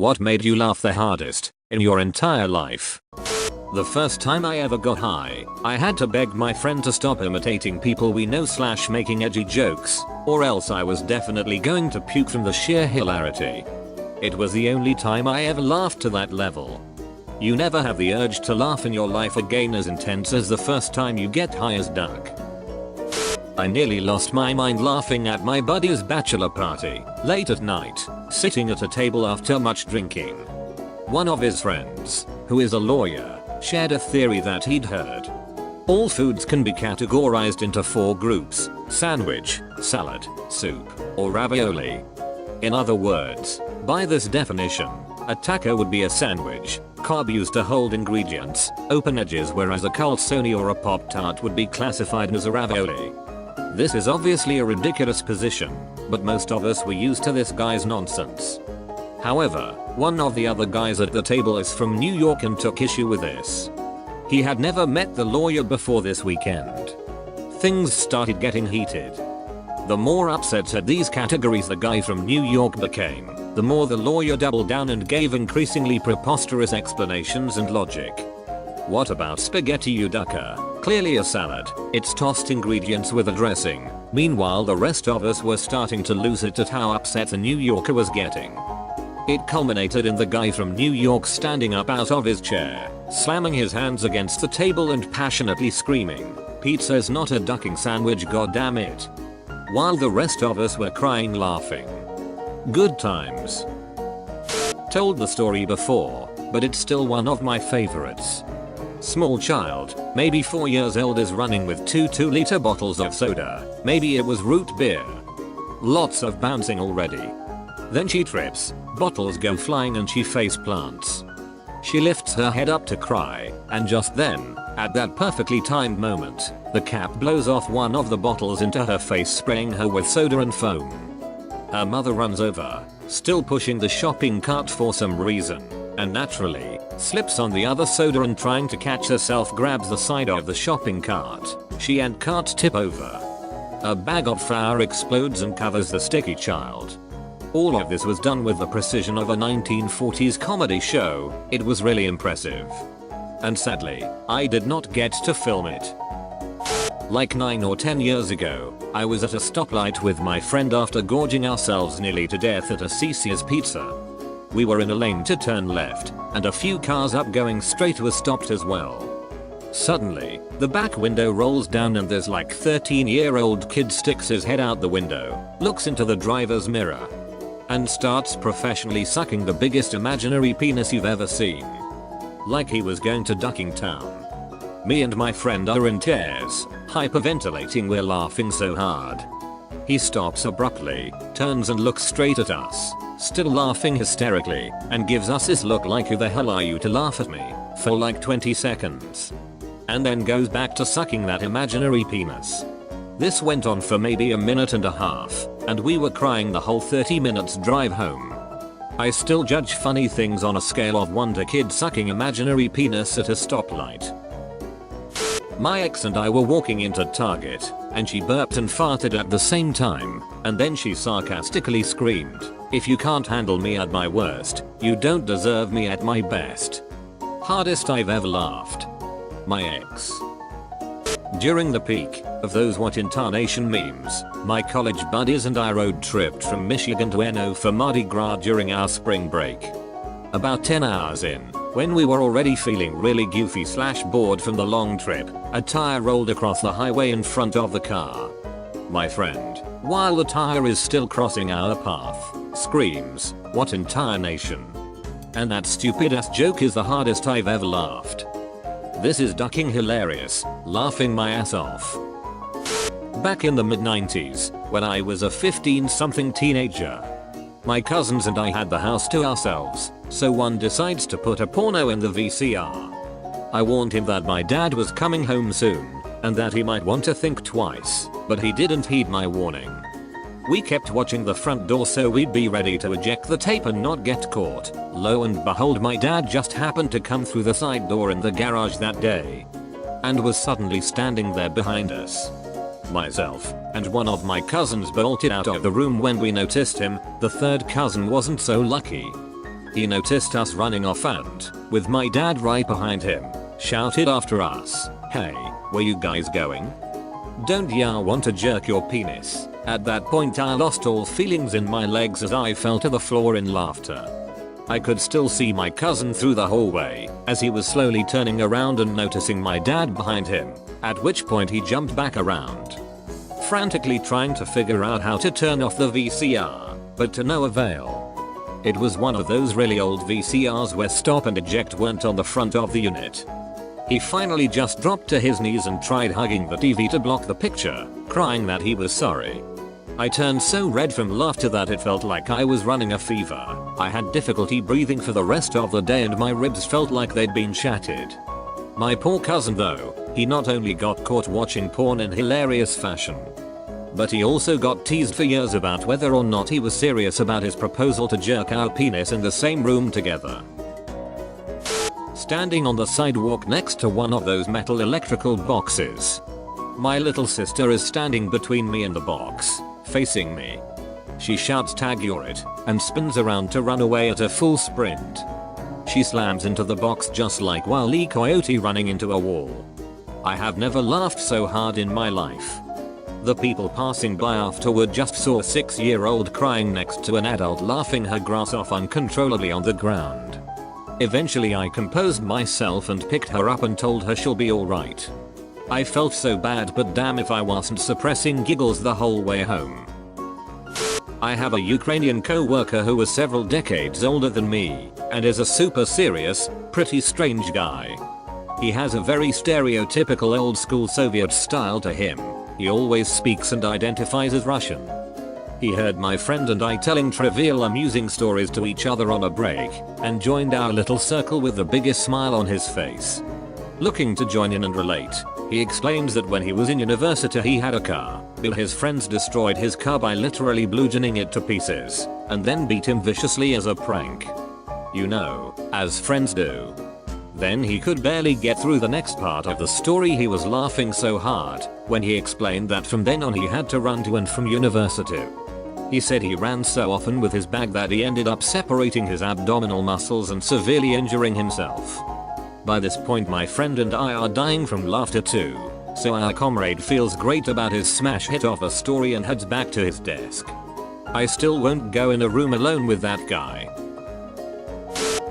What made you laugh the hardest in your entire life? The first time I ever got high, I had to beg my friend to stop imitating people we know / making edgy jokes, or else I was definitely going to puke from the sheer hilarity. It was the only time I ever laughed to that level. You never have the urge to laugh in your life again as intense as the first time you get high as duck. I nearly lost my mind laughing at my buddy's bachelor party, late at night, sitting at a table after much drinking. One of his friends, who is a lawyer, shared a theory that he'd heard. All foods can be categorized into 4 groups: sandwich, salad, soup, or ravioli. In other words, by this definition, a taco would be a sandwich, carb used to hold ingredients, open edges, whereas a calzone or a Pop-Tart would be classified as a ravioli. This is obviously a ridiculous position, but most of us were used to this guy's nonsense. However, one of the other guys at the table is from New York and took issue with this. He had never met the lawyer before this weekend. Things started getting heated. The more upset at these categories the guy from New York became, the more the lawyer doubled down and gave increasingly preposterous explanations and logic. What about spaghetti yuduka? Clearly a salad, it's tossed ingredients with a dressing. Meanwhile the rest of us were starting to lose it at how upset the New Yorker was getting. It culminated in the guy from New York standing up out of his chair, slamming his hands against the table and passionately screaming, "Pizza's not a ducking sandwich, goddammit," while the rest of us were crying laughing. Good times. Told the story before, but it's still one of my favorites. Small child, maybe 4 years old, is running with 2 2-liter bottles of soda. Maybe it was root beer. Lots of bouncing already. Then she trips, bottles go flying and she face plants. She lifts her head up to cry, and just then, at that perfectly timed moment, the cap blows off one of the bottles into her face, spraying her with soda and foam. Her mother runs over, still pushing the shopping cart for some reason, and naturally, slips on the other soda and trying to catch herself grabs the side of the shopping cart. She and cart tip over. A bag of flour explodes and covers the sticky child. All of this was done with the precision of a 1940s comedy show. It was really impressive. And sadly, I did not get to film it. Like 9 or 10 years ago, I was at a stoplight with my friend after gorging ourselves nearly to death at a Cece's Pizza. We were in a lane to turn left, and a few cars up going straight were stopped as well. Suddenly, the back window rolls down and there's like 13-year-old kid sticks his head out the window, looks into the driver's mirror, and starts professionally sucking the biggest imaginary penis you've ever seen. Like he was going to ducking town. Me and my friend are in tears, hyperventilating, we're laughing so hard. He stops abruptly, turns and looks straight at us, still laughing hysterically, and gives us this look like, "Who the hell are you to laugh at me?" for like 20 seconds. And then goes back to sucking that imaginary penis. This went on for maybe a minute and a half, and we were crying the whole 30 minutes drive home. I still judge funny things on a scale of 1 to kid sucking imaginary penis at a stoplight. My ex and I were walking into Target, and she burped and farted at the same time, and then she sarcastically screamed, "If you can't handle me at my worst, you don't deserve me at my best." Hardest I've ever laughed. My ex. During the peak of those What in Tarnation memes, my college buddies and I road tripped from Michigan to NO for Mardi Gras during our spring break. About 10 hours in, when we were already feeling really goofy / bored from the long trip, a tire rolled across the highway in front of the car. My friend, while the tire is still crossing our path, screams, "What in tarnation?" And that stupid ass joke is the hardest I've ever laughed. This is ducking hilarious, laughing my ass off. Back in the mid-90s, when I was a 15-something teenager, my cousins and I had the house to ourselves, so one decides to put a porno in the VCR. I warned him that my dad was coming home soon, and that he might want to think twice, but he didn't heed my warning. We kept watching the front door so we'd be ready to eject the tape and not get caught. Lo and behold, my dad just happened to come through the side door in the garage that day, and was suddenly standing there behind us. Myself and one of my cousins bolted out of the room when we noticed him. The third cousin wasn't so lucky. He noticed us running off and, with my dad right behind him, shouted after us, "Hey, where you guys going? Don't ya want to jerk your penis?" At that point I lost all feelings in my legs as I fell to the floor in laughter. I could still see my cousin through the hallway as he was slowly turning around and noticing my dad behind him, at which point he jumped back around, frantically trying to figure out how to turn off the VCR, but to no avail. It was one of those really old VCRs where stop and eject weren't on the front of the unit. He finally just dropped to his knees and tried hugging the TV to block the picture, crying that he was sorry. I turned so red from laughter that it felt like I was running a fever. I had difficulty breathing for the rest of the day and my ribs felt like they'd been shattered. My poor cousin though, he not only got caught watching porn in hilarious fashion, but he also got teased for years about whether or not he was serious about his proposal to jerk our penis in the same room together. Standing on the sidewalk next to one of those metal electrical boxes. My little sister is standing between me and the box, facing me. She shouts "Tag, you're it," and spins around to run away at a full sprint. She slams into the box just like Wile E. Coyote running into a wall. I have never laughed so hard in my life. The people passing by afterward just saw a 6-year-old crying next to an adult laughing her grass off uncontrollably on the ground. Eventually I composed myself and picked her up and told her she'll be alright. I felt so bad, but damn if I wasn't suppressing giggles the whole way home. I have a Ukrainian co-worker who was several decades older than me and is a super serious, pretty strange guy. He has a very stereotypical old school Soviet style to him. He always speaks and identifies as Russian. He heard my friend and I telling trivial amusing stories to each other on a break and joined our little circle with the biggest smile on his face. Looking to join in and relate, he explains that when he was in university he had a car, but his friends destroyed his car by literally bludgeoning it to pieces, and then beat him viciously as a prank. You know, as friends do. Then he could barely get through the next part of the story. He was laughing so hard when he explained that from then on he had to run to and from university. He said he ran so often with his bag that he ended up separating his abdominal muscles and severely injuring himself. By this point my friend and I are dying from laughter too, so our comrade feels great about his smash hit of a story and heads back to his desk. I still won't go in a room alone with that guy.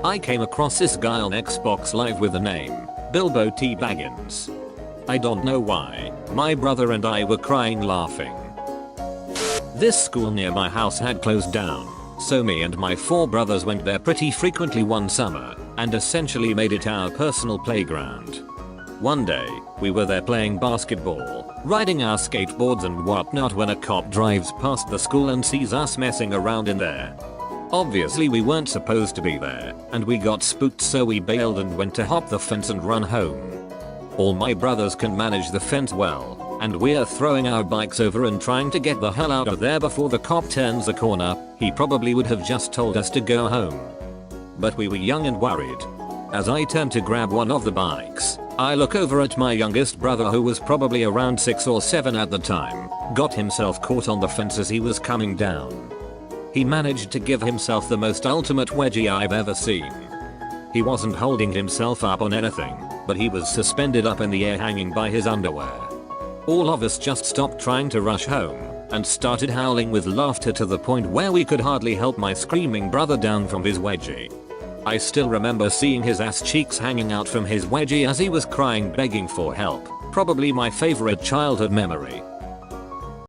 I came across this guy on Xbox Live with the name Bilbo T. Baggins. I don't know why, my brother and I were crying laughing. This school near my house had closed down, so me and my 4 brothers went there pretty frequently one summer and essentially made it our personal playground. One day, we were there playing basketball, riding our skateboards and whatnot when a cop drives past the school and sees us messing around in there. Obviously we weren't supposed to be there, and we got spooked, so we bailed and went to hop the fence and run home. All my brothers can manage the fence well, and we're throwing our bikes over and trying to get the hell out of there before the cop turns the corner. He probably would have just told us to go home. But we were young and worried. As I turned to grab one of the bikes, I look over at my youngest brother, who was probably around 6 or 7 at the time, got himself caught on the fence as he was coming down. He managed to give himself the most ultimate wedgie I've ever seen. He wasn't holding himself up on anything, but he was suspended up in the air hanging by his underwear. All of us just stopped trying to rush home and started howling with laughter to the point where we could hardly help my screaming brother down from his wedgie. I still remember seeing his ass cheeks hanging out from his wedgie as he was crying, begging for help. Probably my favorite childhood memory.